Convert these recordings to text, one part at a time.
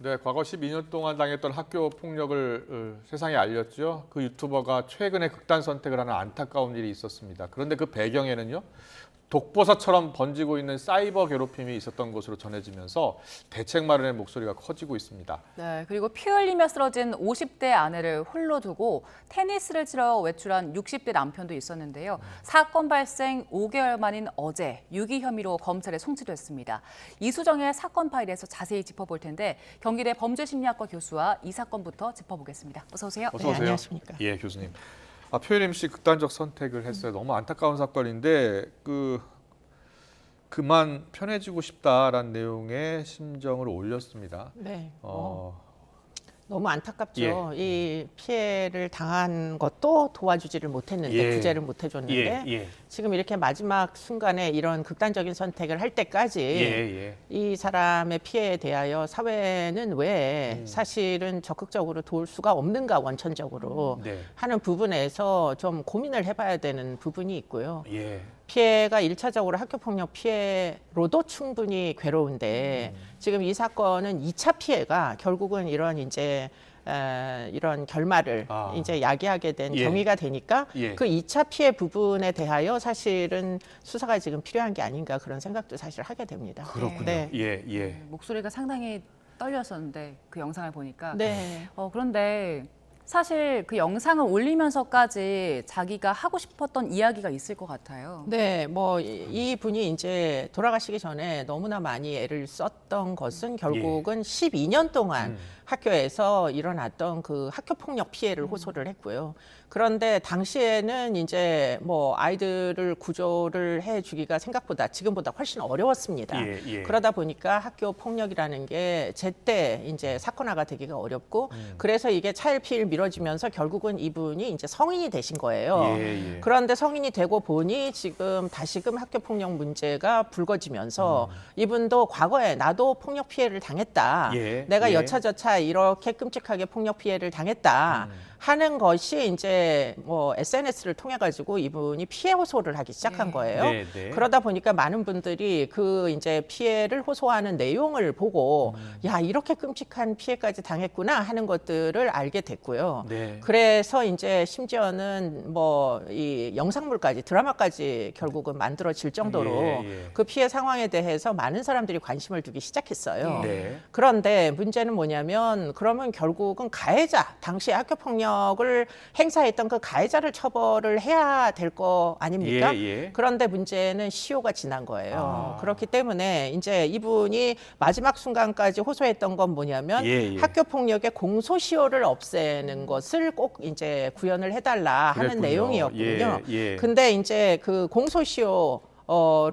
네, 과거 12년 동안 당했던 학교 폭력을 세상에 알렸죠. 그 유튜버가 최근에 극단 선택을 하는 안타까운 일이 있었습니다. 그런데 그 배경에는요, 독버섯처럼 번지고 있는 사이버 괴롭힘이 있었던 것으로 전해지면서 대책 마련의 목소리가 커지고 있습니다. 네, 그리고 피 흘리며 쓰러진 50대 아내를 홀로 두고 테니스를 치러 외출한 60대 남편도 있었는데요. 사건 발생 5개월 만인 어제 유기 혐의로 검찰에 송치됐습니다. 이수정의 사건 파일에서 자세히 짚어볼 텐데 경기대 범죄심리학과 교수와 이 사건부터 짚어보겠습니다. 어서 오세요. 어서 오세요. 안녕하십니까. 예, 교수님. 표현임 씨 극단적 선택을 했어요. 너무 안타까운 사건인데 그만 편해지고 싶다라는 내용의 심정을 올렸습니다. 네. 어, 너무 안타깝죠. 이 피해를 당한 것도 도와주지를 못했는데, 구제를 못해줬는데, 지금 이렇게 마지막 순간에 이런 극단적인 선택을 할 때까지 이 사람의 피해에 대하여 사회는 왜 사실은 적극적으로 도울 수가 없는가, 원천적으로 하는 부분에서 좀 고민을 해봐야 되는 부분이 있고요. 피해가 일차적으로 학교폭력 피해로도 충분히 괴로운데 지금 이 사건은 2차 피해가 결국은 이런 이제 이런 결말을 이제 야기하게 된 경위가 되니까 그 2차 피해 부분에 대하여 사실은 수사가 지금 필요한 게 아닌가 그런 생각도 사실 하게 됩니다. 그렇군요. 네. 목소리가 상당히 떨렸었는데 그 영상을 보니까. 네. 그런데 사실 그 영상을 올리면서까지 자기가 하고 싶었던 이야기가 있을 것 같아요. 네, 뭐 이 분이 이제 돌아가시기 전에 너무나 많이 애를 썼던 것은 결국은 12년 동안 학교에서 일어났던 그 학교 폭력 피해를 호소를 했고요. 그런데 당시에는 이제 뭐 아이들을 구조를 해주기가 생각보다 지금보다 훨씬 어려웠습니다. 그러다 보니까 학교 폭력이라는 게 제때 이제 사건화가 되기가 어렵고 그래서 이게 차일피일 미뤄지면서 결국은 이분이 이제 성인이 되신 거예요. 그런데 성인이 되고 보니 지금 다시금 학교 폭력 문제가 불거지면서 이분도 과거에 나도 폭력 피해를 당했다. 내가 여차저차 이렇게 끔찍하게 폭력 피해를 당했다. 하는 것이 이제 뭐 SNS를 통해 가지고 이분이 피해 호소를 하기 시작한 거예요. 그러다 보니까 많은 분들이 그 이제 피해를 호소하는 내용을 보고 야, 이렇게 끔찍한 피해까지 당했구나 하는 것들을 알게 됐고요. 그래서 이제 심지어는 뭐 이 영상물까지 드라마까지 결국은 만들어질 정도로 그 피해 상황에 대해서 많은 사람들이 관심을 두기 시작했어요. 그런데 문제는 뭐냐면 그러면 결국은 가해자, 당시 학교 폭력을 행사했던 그 가해자를 처벌을 해야 될 거 아닙니까? 그런데 문제는 시효가 지난 거예요. 그렇기 때문에 이제 이분이 마지막 순간까지 호소했던 건 뭐냐면 학교 폭력의 공소시효를 없애는 것을 꼭 이제 구현을 해달라 하는 내용이었거든요. 근데 이제 그 공소시효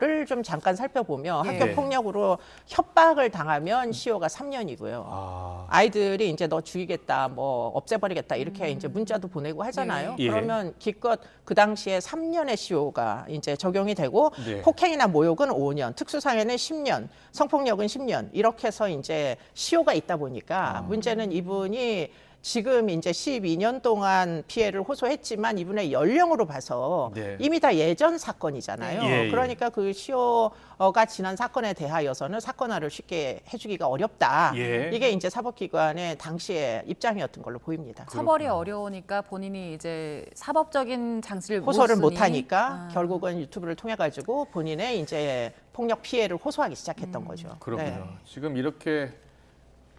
를 좀 잠깐 살펴보면 학교 폭력으로 협박을 당하면 시효가 3년이고요. 아이들이 이제 너 죽이겠다, 뭐 없애버리겠다 이렇게 이제 문자도 보내고 하잖아요. 그러면 기껏 그 당시에 3년의 시효가 이제 적용이 되고 폭행이나 모욕은 5년, 특수상해는 10년, 성폭력은 10년 이렇게 해서 이제 시효가 있다 보니까 문제는 이분이 지금 이제 12년 동안 피해를 호소했지만 이분의 연령으로 봐서 이미 다 예전 사건이잖아요. 그러니까 그 시효가 지난 사건에 대하여서는 사건화를 쉽게 해주기가 어렵다. 이게 이제 사법기관의 당시의 입장이었던 걸로 보입니다. 처벌이 어려우니까 본인이 이제 사법적인 장치를 호소를 못하니까 결국은 유튜브를 통해 가지고 본인의 이제 폭력 피해를 호소하기 시작했던 거죠. 그렇군요. 지금 이렇게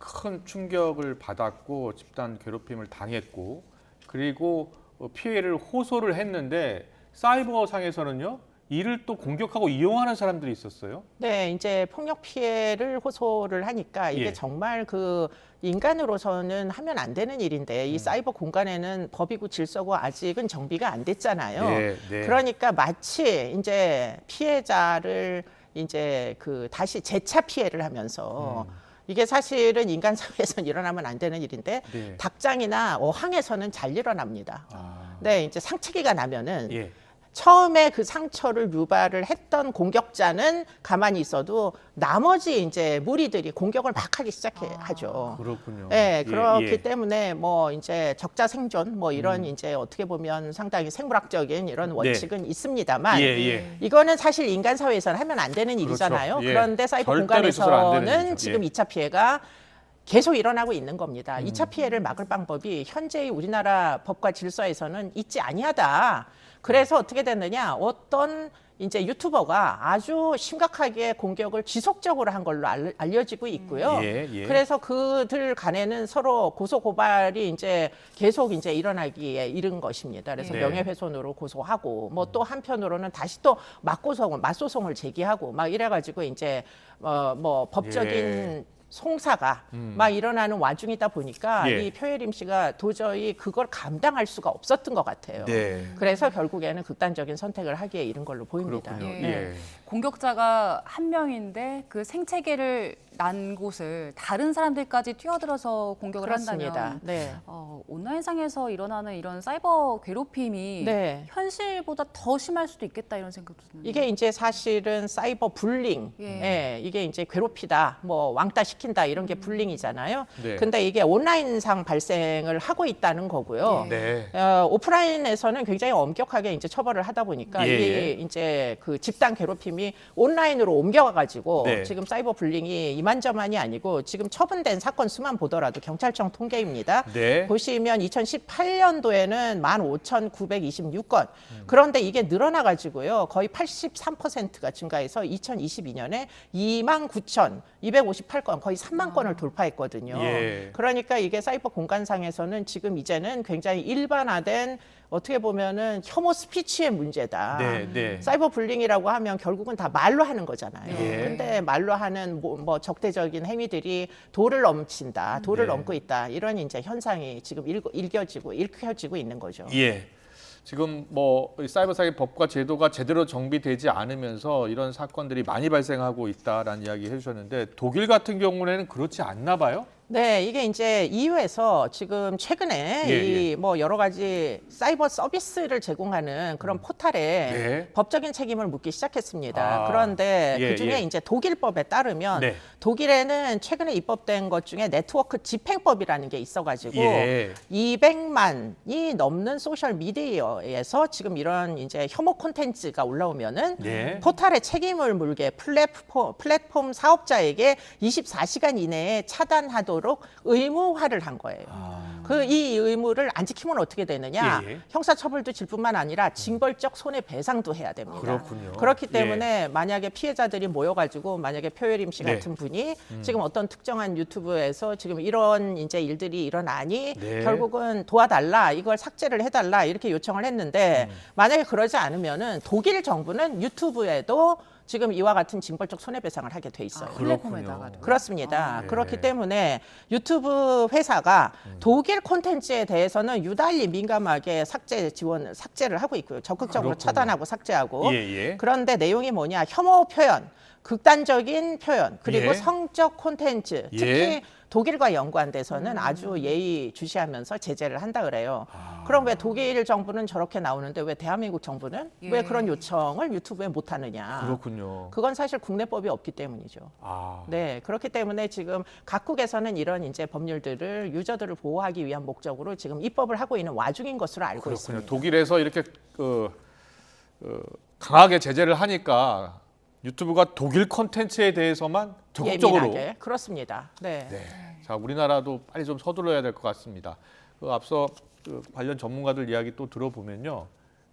큰 충격을 받았고 집단 괴롭힘을 당했고 그리고 피해를 호소를 했는데 사이버상에서는요 이를 또 공격하고 이용하는 사람들이 있었어요. 네, 이제 폭력 피해를 호소를 하니까 이게 정말 그 인간으로서는 하면 안 되는 일인데 이 사이버 공간에는 법이고 질서고 아직은 정비가 안 됐잖아요. 그러니까 마치 이제 피해자를 이제 그 다시 재차 피해를 하면서 이게 사실은 인간 사회에서는 일어나면 안 되는 일인데 닭장이나 어항에서는 잘 일어납니다. 네, 이제 상처기가 나면은 처음에 그 상처를 유발을 했던 공격자는 가만히 있어도 나머지 이제 무리들이 공격을 막 하기 시작하죠. 그렇군요. 네, 그렇기 때문에 뭐 이제 적자 생존 뭐 이런 이제 어떻게 보면 상당히 생물학적인 이런 원칙은 있습니다만 이거는 사실 인간 사회에서는 하면 안 되는 일이잖아요. 그런데 사이버 공간에서는 지금 2차 피해가 계속 일어나고 있는 겁니다. 2차 피해를 막을 방법이 현재의 우리나라 법과 질서에서는 있지 아니하다. 그래서 어떻게 됐느냐? 어떤 이제 유튜버가 아주 심각하게 공격을 지속적으로 한 걸로 알려지고 있고요. 예. 그래서 그들 간에는 서로 고소 고발이 이제 계속 이제 일어나기에 이른 것입니다. 그래서 네. 명예훼손으로 고소하고 뭐 또 한편으로는 다시 또 맞소송을 제기하고 막 이래가지고 이제 뭐 법적인 예. 송사가 막 일어나는 와중이다 보니까 예. 이 표혜림 씨가 도저히 그걸 감당할 수가 없었던 것 같아요. 네. 그래서 결국에는 극단적인 선택을 하기에 이른 걸로 보입니다. 그렇군요. 예. 예. 공격자가 한 명인데 그 생채계를 난 곳을 다른 사람들까지 뛰어들어서 공격을 그렇습니다. 한다면 네. 온라인상에서 일어나는 이런 사이버 괴롭힘이 네. 현실보다 더 심할 수도 있겠다 이런 생각도 드는데. 이게 이제 사실은 사이버 불링, 예. 이게 이제 괴롭히다, 뭐 왕따 시킨다 이런 게 불링이잖아요. 네. 근데 이게 온라인상 발생을 하고 있다는 거고요. 예. 네. 오프라인에서는 굉장히 엄격하게 이제 처벌을 하다 보니까 예, 이게 예. 이제 그 집단 괴롭힘이 온라인으로 옮겨가가지고 네. 지금 사이버 불링이 이만저만이 아니고 지금 처분된 사건 수만 보더라도 경찰청 통계입니다. 네. 보시면 2018년도에는 15,926건. 그런데 이게 늘어나가지고요. 거의 83%가 증가해서 2022년에 29,258건, 거의 3만 건을 돌파했거든요. 예. 그러니까 이게 사이버 공간상에서는 지금 이제는 굉장히 일반화된 어떻게 보면은 혐오 스피치의 문제다. 네. 사이버 불링이라고 하면 결국은 다 말로 하는 거잖아요. 예. 근데 말로 하는 뭐 적대적인 행위들이 도를 넘친다, 도를 네. 넘고 있다. 이런 이제 현상이 지금 읽혀지고 있는 거죠. 예. 지금 뭐이 사이버 사기 법과 제도가 제대로 정비되지 않으면서 이런 사건들이 많이 발생하고 있다라는 이야기 해주셨는데 독일 같은 경우에는 그렇지 않나 봐요? 네, 이게 이제 EU에서 지금 최근에 예, 이 뭐 여러 가지 사이버 서비스를 제공하는 그런 포탈에 네. 법적인 책임을 묻기 시작했습니다. 아, 그런데 예, 그중에 예. 이제 독일법에 따르면 네. 독일에는 최근에 입법된 것 중에 네트워크 집행법이라는 게 있어가지고 예. 200만이 넘는 소셜 미디어에서 지금 이런 이제 혐오 콘텐츠가 올라오면은 네. 포탈의 책임을 물게 플랫폼 사업자에게 24시간 이내에 차단하도록 의무화를 한 거예요. 그 이 의무를 안 지키면 어떻게 되느냐? 예. 형사처벌도 질 뿐만 아니라 징벌적 손해배상도 해야 됩니다. 그렇군요. 그렇기 예. 때문에 만약에 피해자들이 모여가지고 만약에 표혜림 씨 네. 같은 분이 지금 어떤 특정한 유튜브에서 지금 이런 이제 일들이 일어나니 네. 결국은 도와달라, 이걸 삭제를 해달라 이렇게 요청을 했는데 만약에 그러지 않으면은 독일 정부는 유튜브에도 지금 이와 같은 징벌적 손해배상을 하게 돼 있어요. 플랫폼에다가도. 그렇습니다. 예. 그렇기 때문에 유튜브 회사가 독일 콘텐츠에 대해서는 유달리 민감하게 삭제를 하고 있고요. 적극적으로 그렇군요. 차단하고 삭제하고. 예. 그런데 내용이 뭐냐? 혐오 표현, 극단적인 표현, 그리고 예. 성적 콘텐츠, 특히 예. 독일과 연구한 데서는 아주 예의주시하면서 제재를 한다 그래요. 그럼 왜 독일 정부는 저렇게 나오는데 왜 대한민국 정부는 예. 왜 그런 요청을 유튜브에 못 하느냐? 그렇군요. 그건 사실 국내법이 없기 때문이죠. 아. 네, 그렇기 때문에 지금 각국에서는 이런 이제 법률들을 유저들을 보호하기 위한 목적으로 지금 입법을 하고 있는 와중인 것으로 알고 그렇군요. 있습니다. 독일에서 이렇게 강하게 제재를 하니까 유튜브가 독일 콘텐츠에 대해서만 적극적으로 예민하게. 그렇습니다. 네. 네. 자, 우리나라도 빨리 좀 서둘러야 될 것 같습니다. 앞서 관련 전문가들 이야기 또 들어보면요.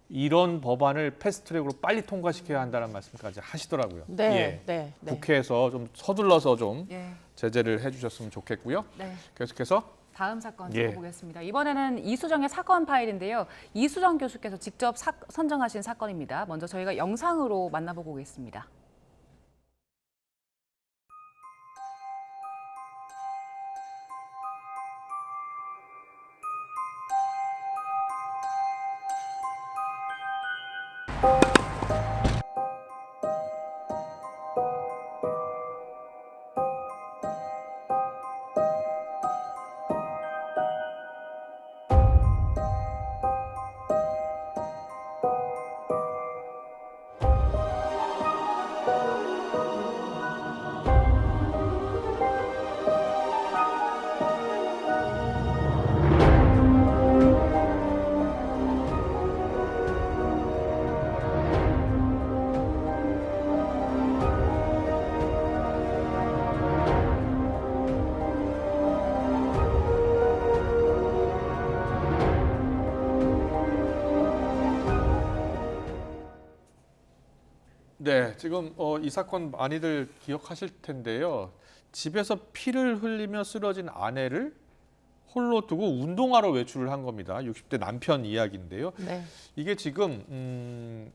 이런 법안을 패스트트랙으로 빨리 통과시켜야 한다는 말씀까지 하시더라고요. 네, 예. 네. 국회에서 좀 서둘러서 좀 예. 제재를 해주셨으면 좋겠고요. 네. 계속해서 다음 사건 예. 들어보겠습니다. 이번에는 이수정의 사건 파일인데요. 이수정 교수께서 직접 선정하신 사건입니다. 먼저 저희가 영상으로 만나보고 오겠습니다. 네, 지금 이 사건 많이들 기억하실 텐데요. 집에서 피를 흘리며 쓰러진 아내를 홀로 두고 운동하러 외출을 한 겁니다. 60대 남편 이야기인데요. 네. 이게 지금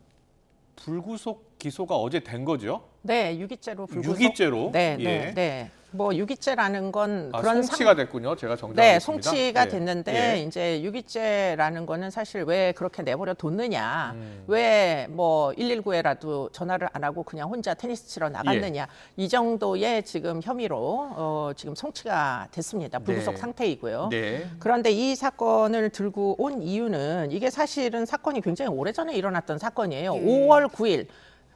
불구속 기소가 어제 된 거죠? 네, 유기죄로 불구속. 유기죄로? 네, 예. 네, 네. 뭐 유기죄라는 건 아, 그런 송치가 됐군요. 제가 정정하겠습니다. 네, 송치가 예. 됐는데 예. 이제 유기죄라는 거는 사실 왜 그렇게 내버려 뒀느냐, 음. 왜 뭐 119에라도 전화를 안 하고 그냥 혼자 테니스 치러 나갔느냐, 이 정도의 지금 혐의로 지금 송치가 됐습니다. 불구속 네. 상태이고요. 네. 그런데 이 사건을 들고 온 이유는 이게 사실은 사건이 굉장히 오래전에 일어났던 사건이에요. 예. 5월 9일.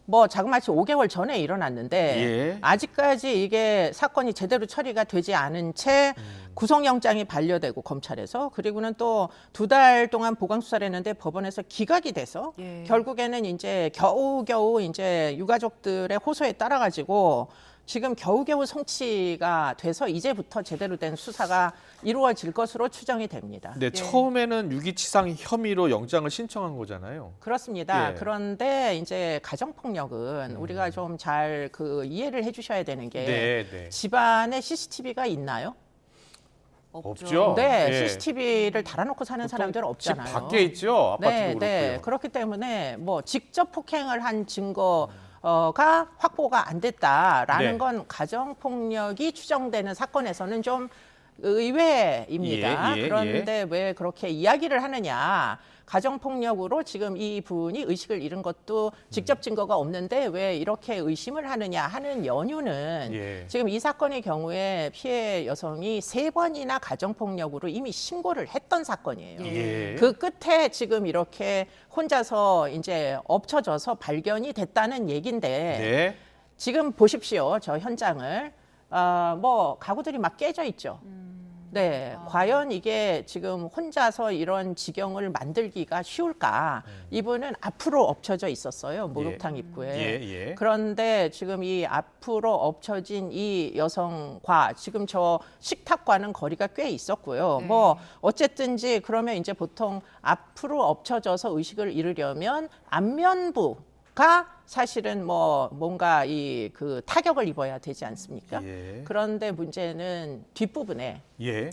뭐 자그마치 5개월 전에 일어났는데 예. 아직까지 이게 사건이 제대로 처리가 되지 않은 채 구속영장이 반려되고 검찰에서 그리고는 또 2달 동안 보강 수사를 했는데 법원에서 기각이 돼서 예. 결국에는 이제 겨우겨우 이제 유가족들의 호소에 따라 가지고 지금 겨우겨우 송치가 돼서 이제부터 제대로 된 수사가 이루어질 것으로 추정이 됩니다. 네, 처음에는 유기치상 혐의로 영장을 신청한 거잖아요. 그렇습니다. 예. 그런데 이제 가정폭력은 우리가 좀 잘 그 이해를 해주셔야 되는 게 네, 네. 집안에 CCTV가 있나요? 없죠. 네, 예. CCTV를 달아놓고 사는 사람들은 집 없잖아요. 밖에 있죠. 아파트도 네, 그렇고요. 네. 그렇기 때문에 뭐 직접 폭행을 한 증거가 확보가 안 됐다라는 네. 건 가정폭력이 추정되는 사건에서는 좀 의외입니다. 예, 예, 그런데 왜 그렇게 이야기를 하느냐? 가정폭력으로 지금 이 분이 의식을 잃은 것도 직접 증거가 없는데 왜 이렇게 의심을 하느냐 하는 연유는 예. 지금 이 사건의 경우에 피해 여성이 3번이나 가정폭력으로 이미 신고를 했던 사건이에요. 예. 그 끝에 지금 이렇게 혼자서 이제 엎쳐져서 발견이 됐다는 얘긴데 네. 지금 보십시오. 저 현장을. 뭐 가구들이 막 깨져 있죠. 네, 과연 이게 지금 혼자서 이런 지경을 만들기가 쉬울까? 이분은 앞으로 엎쳐져 있었어요. 목욕탕 입구에. 예, 예. 그런데 지금 이 앞으로 엎쳐진 이 여성과 지금 저 식탁과는 거리가 꽤 있었고요. 뭐 어쨌든지 그러면 이제 보통 앞으로 엎쳐져서 의식을 잃으려면 안면부가 사실은 뭐 뭔가 이 그 타격을 입어야 되지 않습니까? 예. 그런데 문제는 뒷부분에 예.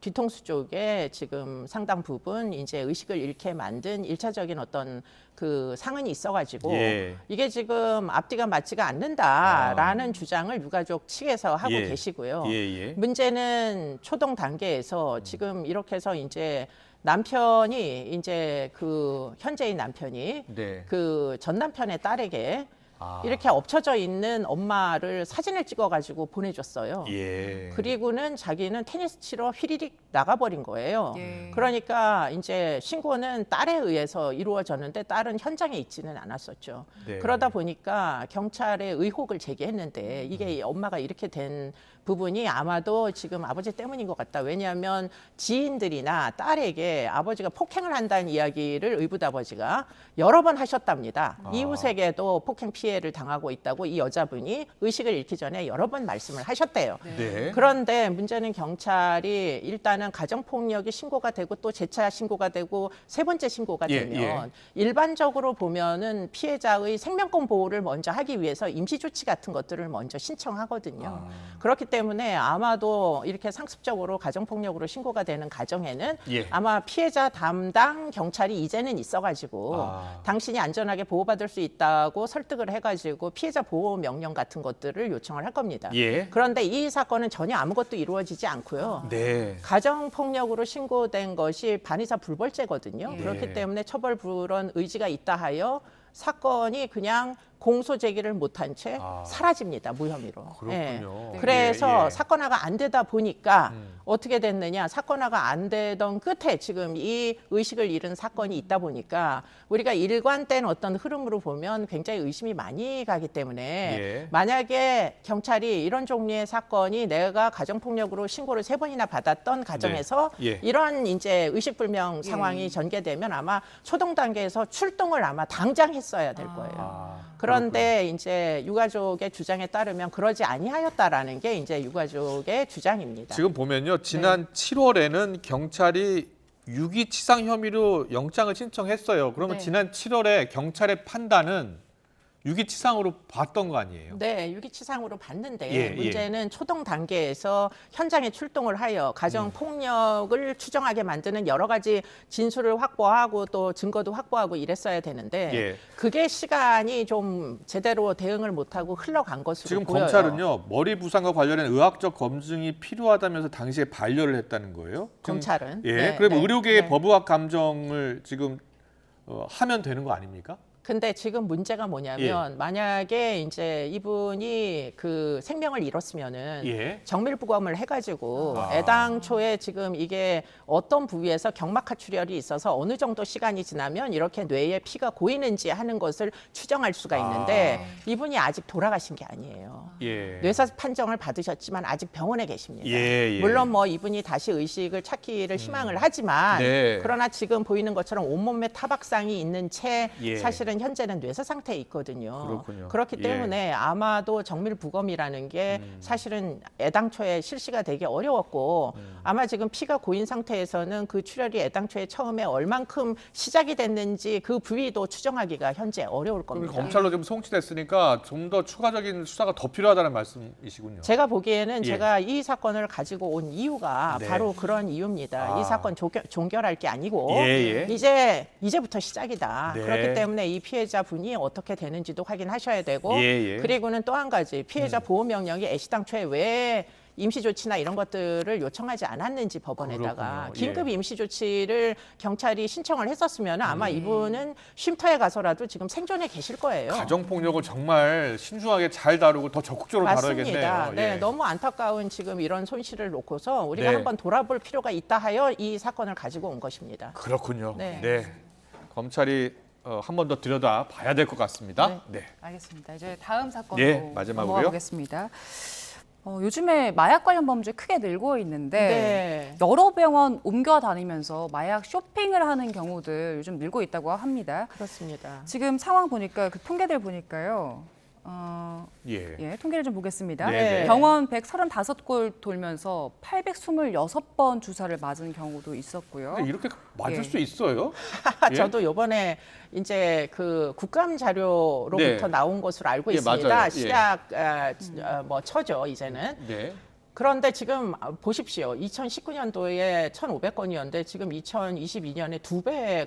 뒤통수 쪽에 지금 상당 부분 이제 의식을 잃게 만든 1차적인 어떤 그 상흔이 있어가지고 예. 이게 지금 앞뒤가 맞지가 않는다라는 주장을 유가족 측에서 하고 예. 계시고요. 예, 예. 문제는 초동 단계에서 지금 이렇게 해서 이제 남편이 이제 그 현재의 남편이 네. 그 전 남편의 딸에게 아. 이렇게 엎쳐져 있는 엄마를 사진을 찍어가지고 보내줬어요. 예. 그리고는 자기는 테니스 치러 휘리릭 나가버린 거예요. 예. 그러니까 이제 신고는 딸에 의해서 이루어졌는데 딸은 현장에 있지는 않았었죠. 네. 그러다 보니까 경찰에 의혹을 제기했는데 이게 엄마가 이렇게 된 부분이 아마도 지금 아버지 때문인 것 같다. 왜냐하면 지인들이나 딸에게 아버지가 폭행을 한다는 이야기를 의붓아버지가 여러 번 하셨답니다. 이웃에게도 폭행 피해를 당하고 있다고 이 여자분이 의식을 잃기 전에 여러 번 말씀을 하셨대요. 네. 그런데 문제는 경찰이 일단은 가정폭력이 신고가 되고 또 재차 신고가 되고 3번째 신고가 예, 되면 일반적으로 보면은 피해자의 생명권 보호를 먼저 하기 위해서 임시조치 같은 것들을 먼저 신청하거든요. 그렇기 때문에 아마도 이렇게 상습적으로 가정폭력으로 신고가 되는 가정에는 예. 아마 피해자 담당 경찰이 이제는 있어가지고 당신이 안전하게 보호받을 수 있다고 설득을 해가지고 피해자 보호 명령 같은 것들을 요청을 할 겁니다. 예. 그런데 이 사건은 전혀 아무것도 이루어지지 않고요. 네. 가정폭력으로 신고된 것이 반의사 불벌죄거든요. 예. 그렇기 때문에 처벌 불원 의지가 있다 하여 사건이 그냥 공소 제기를 못한 채 사라집니다. 무혐의로. 그렇군요. 예. 그래서 예. 사건화가 안 되다 보니까 어떻게 됐느냐. 사건화가 안 되던 끝에 지금 이 의식을 잃은 사건이 있다 보니까 우리가 일관된 어떤 흐름으로 보면 굉장히 의심이 많이 가기 때문에 예. 만약에 경찰이 이런 종류의 사건이 내가 가정폭력으로 신고를 3번이나 받았던 가정에서 네. 예. 이런 이제 의식불명 상황이 전개되면 아마 초동 단계에서 출동을 아마 당장 했어야 될 거예요. 그런데 이제 유가족의 주장에 따르면 그러지 아니하였다라는 게 이제 유가족의 주장입니다. 지금 보면요. 지난 7월에는 경찰이 유기치상 혐의로 영장을 신청했어요. 그러면 네. 지난 7월에 경찰의 판단은 유기치상으로 봤던 거 아니에요? 네, 유기치상으로 봤는데 예, 문제는 초동 단계에서 현장에 출동을 하여 가정 폭력을 추정하게 만드는 여러 가지 진술을 확보하고 또 증거도 확보하고 이랬어야 되는데 예. 그게 시간이 좀 제대로 대응을 못하고 흘러간 것으로 지금 보여요. 검찰은요 머리 부상과 관련된 의학적 검증이 필요하다면서 당시에 반려를 했다는 거예요. 지금, 검찰은 예, 네, 그럼 네, 의료계의 네. 법의학 감정을 지금 하면 되는 거 아닙니까? 근데 지금 문제가 뭐냐면 만약에 이제 이분이 그 생명을 잃었으면은 예. 정밀부검을 해가지고 아. 애당초에 지금 이게 어떤 부위에서 경막하 출혈이 있어서 어느 정도 시간이 지나면 이렇게 뇌에 피가 고이는지 하는 것을 추정할 수가 있는데 이분이 아직 돌아가신 게 아니에요. 예. 뇌사 판정을 받으셨지만 아직 병원에 계십니다. 예, 예. 물론 뭐 이분이 다시 의식을 찾기를 희망을 하지만 네. 그러나 지금 보이는 것처럼 온몸에 타박상이 있는 채 예. 사실은 현재는 뇌사 상태에 있거든요. 그렇군요. 그렇기 예. 때문에 아마도 정밀부검이라는 게 사실은 애당초에 실시가 되기 어려웠고 아마 지금 피가 고인 상태에서는 그 출혈이 애당초에 처음에 얼만큼 시작이 됐는지 그 부위도 추정하기가 현재 어려울 그럼 겁니다. 검찰로 지금 송치됐으니까 좀 더 추가적인 수사가 더 필요하다는 말씀이시군요. 제가 보기에는 예. 제가 이 사건을 가지고 온 이유가 네. 바로 그런 이유입니다. 아. 이 사건 종결할 게 아니고 예, 예. 이제부터 시작이다. 네. 그렇기 때문에 이 피해자 분이 어떻게 되는지도 확인하셔야 되고 예, 예. 그리고는 또 한 가지 피해자 보호 명령이 애시당초에 왜 임시 조치나 이런 것들을 요청하지 않았는지 법원에다가 그렇군요. 긴급 예. 임시 조치를 경찰이 신청을 했었으면 아마 이분은 쉼터에 가서라도 지금 생존해 계실 거예요. 가정 폭력을 정말 신중하게 잘 다루고 더 적극적으로 다뤄야겠네요. 맞습니다. 네, 예. 너무 안타까운 지금 이런 손실을 놓고서 우리가 네. 한번 돌아볼 필요가 있다 하여 이 사건을 가지고 온 것입니다. 그렇군요. 네. 네. 검찰이 한 번 더 들여다 봐야 될 것 같습니다. 네. 알겠습니다. 이제 다음 사건으로 예, 마지막으로요. 넘어가 보겠습니다. 요즘에 마약 관련 범죄 크게 늘고 있는데 네. 여러 병원 옮겨 다니면서 마약 쇼핑을 하는 경우들 요즘 늘고 있다고 합니다. 그렇습니다. 지금 상황 보니까 그 통계들 보니까요. 예. 통계를 좀 보겠습니다. 네, 네. 병원 135곳 돌면서 826번 주사를 맞은 경우도 있었고요. 근데 이렇게 맞을 예. 수 있어요? 예? 저도 요번에 이제 그 국감 자료로부터 네. 나온 것으로 알고 예, 있습니다. 맞아요. 예. 시작 뭐 처죠 이제는. 네. 그런데 지금 보십시오. 2019년도에 1,500건이었는데 지금 2022년에 두 배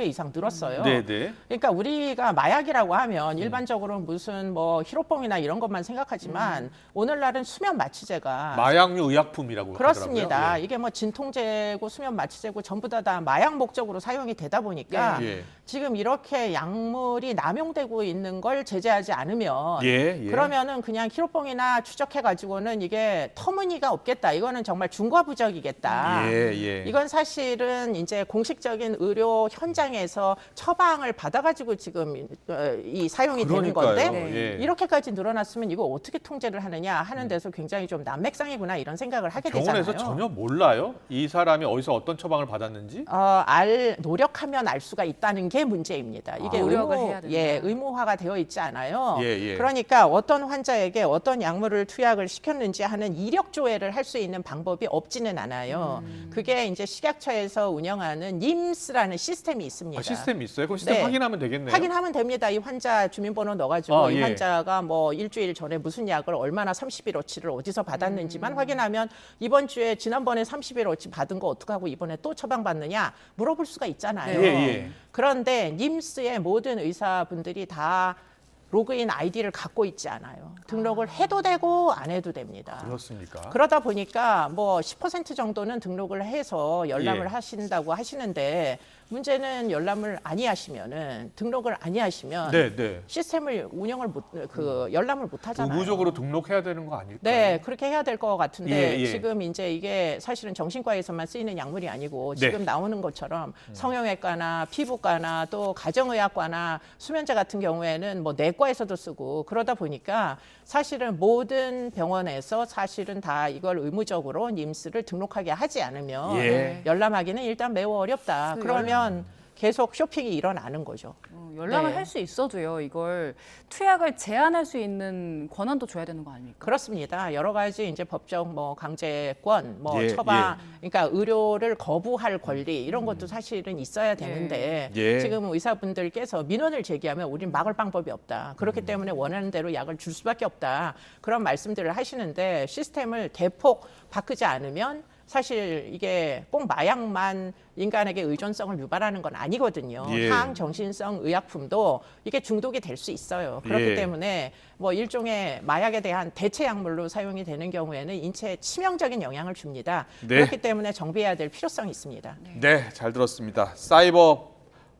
이상 늘었어요. 네. 그러니까 우리가 마약이라고 하면 일반적으로 무슨 뭐 히로뽕이나 이런 것만 생각하지만 오늘날은 수면 마취제가 마약류 의약품이라고 그렇습니다. 하더라고요. 이게 뭐 진통제고 수면 마취제고 전부 다 마약 목적으로 사용이 되다 보니까 예. 지금 이렇게 약물이 남용되고 있는 걸 제재하지 않으면 예. 그러면은 그냥 히로뽕이나 추적해 가지고는 이게 터무니가 없겠다. 이거는 정말 중과부적이겠다. 예. 이건 사실은 이제 공식적인 의료 현장에서 처방을 받아가지고 지금 이 사용이 되는 그러니까요. 건데 예. 이렇게,까지 늘어났으면 이거 어떻게 통제를 하느냐 하는 데서 굉장히 좀 난맥상이구나 이런 생각을 하게 병원에서 되잖아요. 전혀 몰라요? 이 사람이 어디서 어떤 처방을 받았는지? 노력하면 알 수가 있다는 게 문제입니다. 이게 노력을 해야 된다. 의무화가 되어 있지 않아요. 예. 그러니까 어떤 환자에게 어떤 약물을 투약을 시켰는지 하는 이력 조회를 할 수 있는 방법이 없지는 않아요. 그게 이제 식약처에서 운영하는 님스라는 시스템이 있습니다. 시스템이 있어요? 그럼 시스템 네. 확인하면 되겠네요. 확인하면 됩니다. 이 환자 주민번호 넣어가지고 이 예. 환자가 뭐 일주일 전에 무슨 약을 얼마나 30일어치를 어디서 받았는지만 확인하면 이번 주에 지난번에 30일어치 받은 거 어떡하고 이번에 또 처방받느냐 물어볼 수가 있잖아요. 예. 그런데 님스의 모든 의사분들이 다 로그인 아이디를 갖고 있지 않아요. 등록을 해도 되고 안 해도 됩니다. 그렇습니까? 그러다 보니까 뭐 10% 정도는 등록을 해서 열람을 예. 하신다고 하시는데 문제는 열람을 아니하시면은 등록을 아니하시면 네. 시스템을 운영을 열람을 못 하잖아요. 의무적으로 등록해야 되는 거 아닐까요? 네, 그렇게 해야 될 것 같은데 예. 지금 이제 이게 사실은 정신과에서만 쓰이는 약물이 아니고 지금 네. 나오는 것처럼 성형외과나 피부과나 또 가정의학과나 수면제 같은 경우에는 뭐 내과에서도 쓰고 그러다 보니까 사실은 모든 병원에서 사실은 다 이걸 의무적으로 님스를 등록하게 하지 않으면 예. 열람하기는 일단 매우 어렵다. 그러면 계속 쇼핑이 일어나는 거죠. 열람을 네. 할 수 있어도요. 이걸 투약을 제한할 수 있는 권한도 줘야 되는 거 아닙니까? 그렇습니다. 여러 가지 이제 법적 뭐 강제권, 뭐 예, 처방, 그러니까 의료를 거부할 권리 이런 것도 사실은 있어야 되는데 예. 지금 의사분들께서 민원을 제기하면 우린 막을 방법이 없다. 그렇기 때문에 원하는 대로 약을 줄 수밖에 없다. 그런 말씀들을 하시는데 시스템을 대폭 바꾸지 않으면 사실 이게 꼭 마약만 인간에게 의존성을 유발하는 건 아니거든요. 예. 항정신성 의약품도 이게 중독이 될 수 있어요. 그렇기 예. 때문에 뭐 일종의 마약에 대한 대체 약물로 사용이 되는 경우에는 인체에 치명적인 영향을 줍니다. 네. 그렇기 때문에 정비해야 될 필요성이 있습니다. 네, 잘 들었습니다. 사이버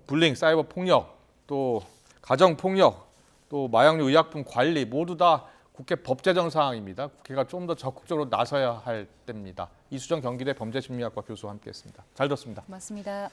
불링, 사이버 폭력, 또 가정 폭력, 또 마약류 의약품 관리 모두 다 국회 법제정 사항입니다. 국회가 좀 더 적극적으로 나서야 할 때입니다. 이수정 경기대 범죄심리학과 교수와 함께했습니다. 잘 들었습니다. 맞습니다.